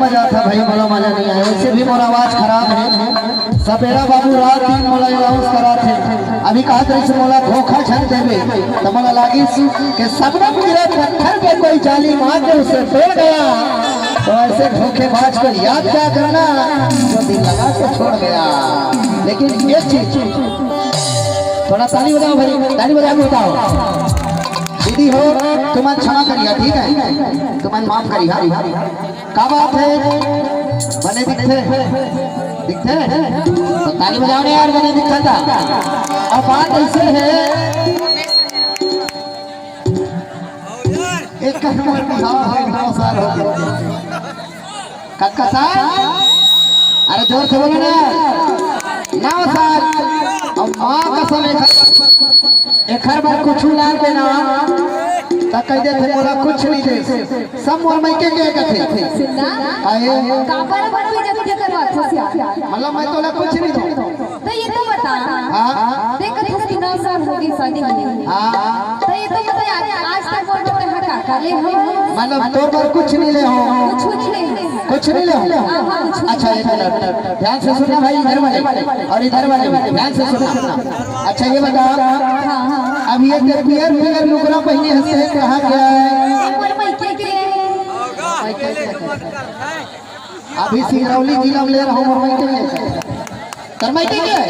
मजा था भाई, बोला मजा नहीं आया। वैसे भी मोरा आवाज खराब है। सपेरा बाबू रात दिन मोला अनाउंस करा थे, अभी कहा था इस मोला धोखा छन देवे तो मोला लागी कि सबने गिरे पत्थर पे कोई जाली मार के उसे तोड़ गया। तो ऐसे धोखेबाज को याद क्या करना जो दिल लगा के छोड़ गया। लेकिन एक चीज थोड़ा ताली बजाओ भाई, ताली बजा के बताओ। दीदी हो तुम क्षमा करिए, ठीक है, तुम माफ करिए। क्या बात है, बने दिखते तो ताली बजाओ यार, बने दिखता था। अब बात ऐसे है, एक नंबर की साल हो गया कक्का साहब, अरे जोर से बोलो ना 9 साल। अब माँ कसम एक हर बार कुछ ला देना तक कह देते बोला कुछ नहीं दे, सब मोर मायके के कहते आए मतलब मैं तोला कुछ नहीं दूं। तो ये तो बता, हां देख कितनी 9 साल हो गई शादी में। हां तो ये तो बता यार, आज तक बोल रहे हैं काका ले हो, मतलब तोर पर कुछ नहीं ले हो, कुछ नहीं ले हो। अच्छा एक मिनट ध्यान से सुनना भाई, इधर वाले और इधर वाले ध्यान से सुनना। अच्छा ये बता, अब ये पियर पियर लुगड़ा पहने हंसते कहा गया है? अभी सिंगरौली जिला में ले रहा हूँ, हाँ ठीक है।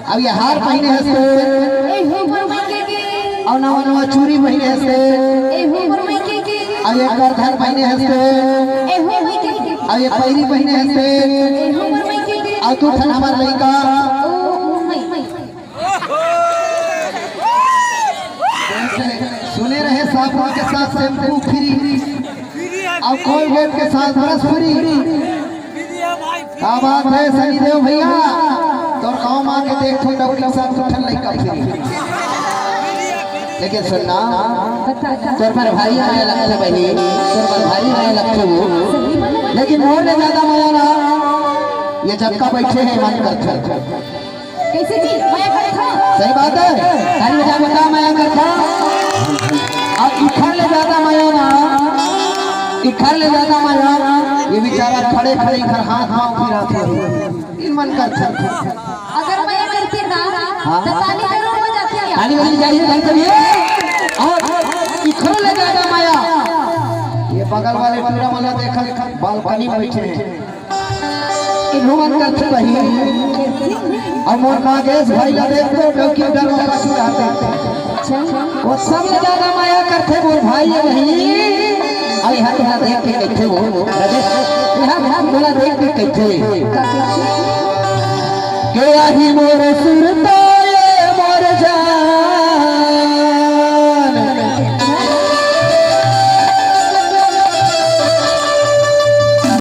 अब ये हार पहने हंसते और नवा नवा चूड़ी पहने हंसते, अब ये करधर पहने हंसते, अब ये पैरी पहने हंसते, और तू ठन हमार लड़का सुने रहे साबुन के साथ शैम्पू फ्री और कोलगेट के साथ ब्रश फ्री। क्या बात है सनी देव भैया, तो गाँव माँ के देख तो डबल साथ उठन लड़का फ्री। लेकिन सुनना तोर पर भाई आया लगता बहनी, तोर पर भाई आया लगता वो, लेकिन मोर ने ज्यादा मजा ना ये जबका बैठे हैं मन करते। कैसे जी माया करता? सही बात है, तारी बजा बता माया करता। अब इखर ले ज्यादा माया ना, इखर ले ज्यादा माया, ये बेचारा खड़े खड़े इधर हाथ पांव फिराते इन मन करता। अगर माया करती ना तो ताली जरूर बजाती है, ताली बजानी चाहिए ढंग से भी। और इखर ले ज्यादा माया, ये बगल वाले पूरा वाला देखा बालकनी में बैठे हैं इन्होंने करते रही। और मोर नागेश भाई का देख तो डोकी डर वाला सुनाते, वो सब ज्यादा माया करते मोर भाई है नहीं। अरे हाथ हाथ देख के कहते वो यहाँ हाथ बोला देख के कहते के आही मोर सुरता